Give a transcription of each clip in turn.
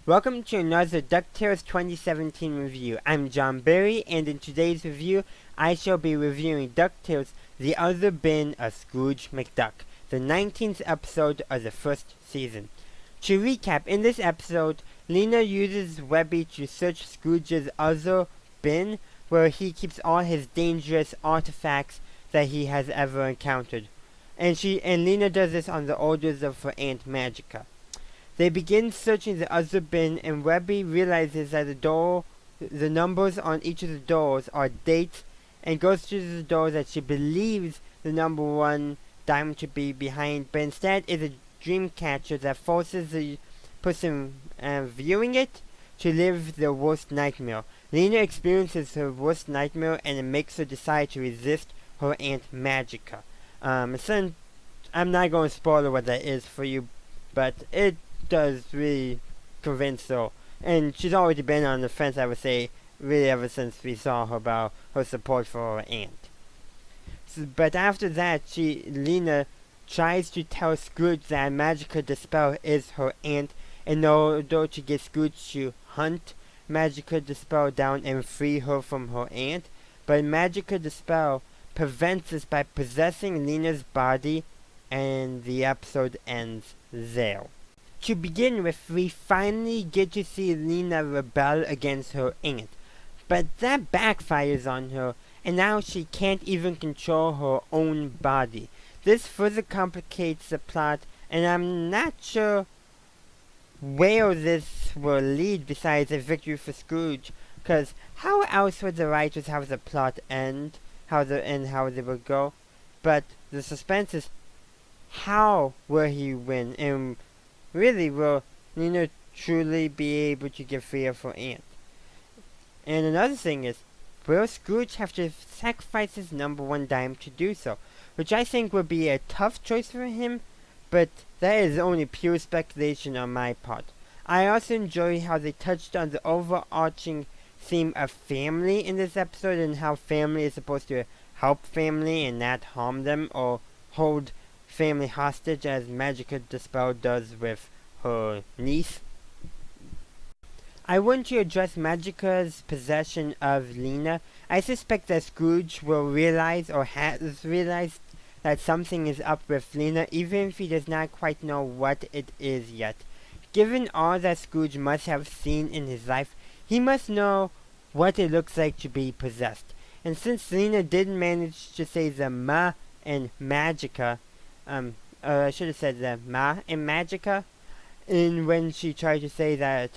Welcome to another DuckTales 2017 review. I'm Jon Berry, and in today's review, I shall be reviewing DuckTales The Other Bin of Scrooge McDuck, the 19th episode of the first season. To recap, in this episode, Lena uses Webby to search Scrooge's other bin, where he keeps all his dangerous artifacts that he has ever encountered. And Lena does this on the orders of her Aunt Magica. They begin searching the other bin, and Webby realizes that the numbers on each of the doors are dates, and goes to the door that she believes the number one diamond to be behind, but instead is a dream catcher that forces the person viewing it to live their worst nightmare. Lena experiences her worst nightmare, and it makes her decide to resist her Aunt Magica. I'm not going to spoil what that is for you, but it does really convince her, and she's already been on the fence, I would say, really ever since we saw her about her support for her aunt. But after that, Lena tries to tell Scrooge that Magica the Spell is her aunt in order to get Scrooge to hunt Magica the Spell down and free her from her aunt, but Magica the Spell prevents this by possessing Lena's body, and the episode ends there. To begin with, we finally get to see Lena rebel against her aunt, but that backfires on her, and now she can't even control her own body. This further complicates the plot, and I'm not sure where this will lead besides a victory for Scrooge, because how else would the writers have the plot end, how they would go? But the suspense is, how will he win, and really, will Lena truly be able to get free of her aunt? And another thing is, will Scrooge have to sacrifice his number one dime to do so? Which I think would be a tough choice for him, but that is only pure speculation on my part. I also enjoy how they touched on the overarching theme of family in this episode, and how family is supposed to help family and not harm them or hold family hostage, as Magica the Spell does with her niece. I want to address Magica's possession of Lena. I suspect that Scrooge will realize, or has realized, that something is up with Lena, even if he does not quite know what it is yet. Given all that Scrooge must have seen in his life, he must know what it looks like to be possessed. And since Lena did manage to say the ma and Magica, I should have said the ma in Magica, and when she tried to say that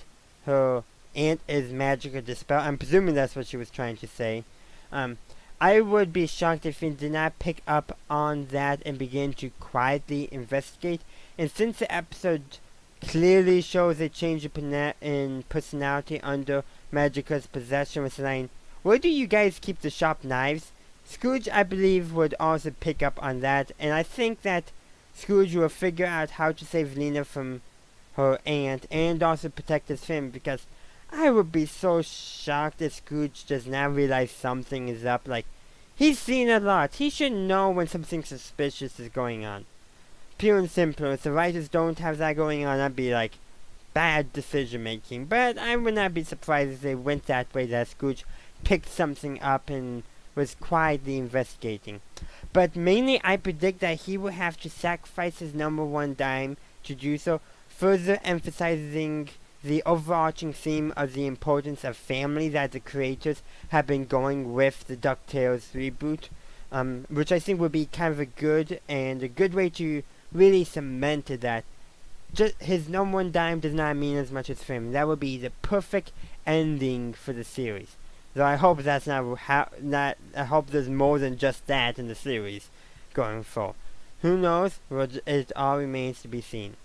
her aunt is Magica the Spell, I'm presuming that's what she was trying to say. I would be shocked if he did not pick up on that and begin to quietly investigate. And since the episode clearly shows a change in personality under Magica's possession with the line, "Where do you guys keep the sharp knives?" Scrooge, I believe, would also pick up on that, and I think that Scrooge will figure out how to save Lena from her aunt and also protect his family, because I would be so shocked if Scrooge does not realize something is up. Like, he's seen a lot. He should know when something suspicious is going on. Pure and simple. If the writers don't have that going on, I'd be like, bad decision making. But I would not be surprised if they went that way, that Scrooge picked something up and was quietly investigating. But mainly I predict that he will have to sacrifice his number one dime to do so, further emphasizing the overarching theme of the importance of family that the creators have been going with the DuckTales reboot, which I think would be kind of a good way to really cement that just his number one dime does not mean as much as family. That would be the perfect ending for the series. So I hope that's I hope there's more than just that in the series going forward. Who knows? It all remains to be seen.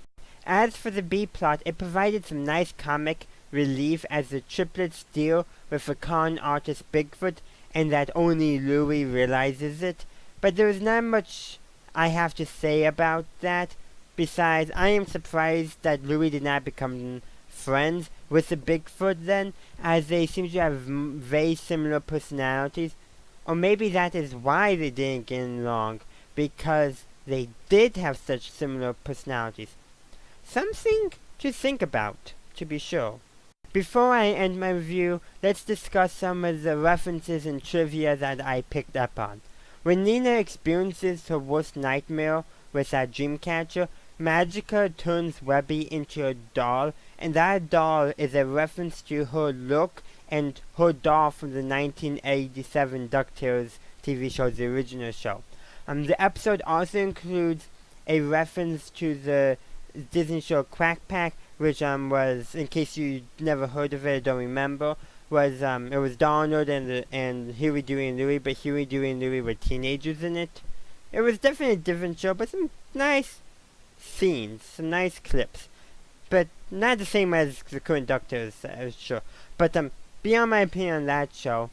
As for the B plot, it provided some nice comic relief as the triplets deal with the con artist Bigfoot, and that only Louie realizes it. But there is not much I have to say about that. Besides, I am surprised that Louie did not become friends with the Bigfoot then, as they seem to have very similar personalities. Or maybe that is why they didn't get along, because they did have such similar personalities. Something to think about. to be sure. Before I end my review, let's discuss some of the references and trivia that I picked up on. When Nina experiences her worst nightmare with that dream catcher, Magica turns Webby into a doll, and that doll is a reference to her look and her doll from the 1987 DuckTales TV show, the original show. The episode also includes a reference to the Disney show Quack Pack, which was, in case you never heard of it or don't remember, was it was Donald and Huey, Dewey, and Louie, but Huey, Dewey, and Louie were teenagers in it. It was definitely a different show, but some nice scenes, some nice clips, but not the same as the current DuckTales show. But beyond my opinion on that show,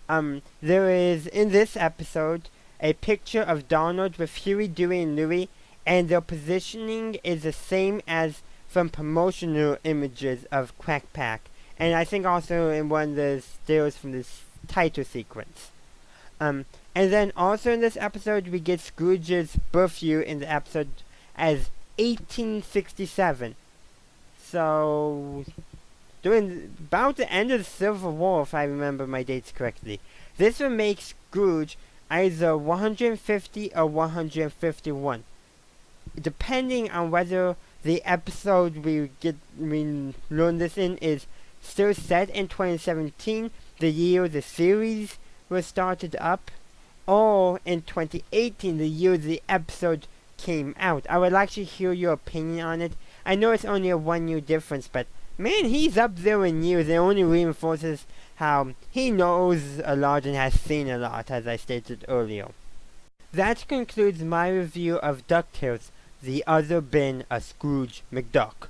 there is in this episode a picture of Donald with Huey, Dewey, and Louie, and their positioning is the same as from promotional images of Quack Pack, and I think also in one of the stills from this title sequence. And then also in this episode we get Scrooge's birth year in the episode as 1867. So, during about the end of the Civil War, if I remember my dates correctly. This would make Scrooge either 150 or 151, depending on whether the episode we learn this in is still set in 2017, the year the series was started up, or in 2018, the year the episode came out. I would like to hear your opinion on it. I know it's only a 1 year difference, but man, he's up there in years. It only reinforces how he knows a lot and has seen a lot, as I stated earlier. That concludes my review of DuckTales, The Other Bin of Scrooge McDuck.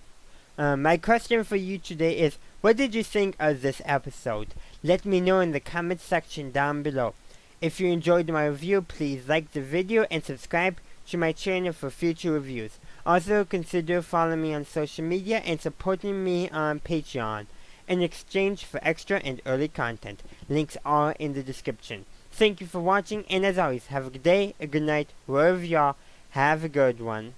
My question for you today is, what did you think of this episode? Let me know in the comments section down below. If you enjoyed my review, please like the video and subscribe to my channel for future reviews. Also, consider following me on social media and supporting me on Patreon in exchange for extra and early content. Links are in the description. Thank you for watching, and as always, have a good day, a good night, wherever you are. Have a good one.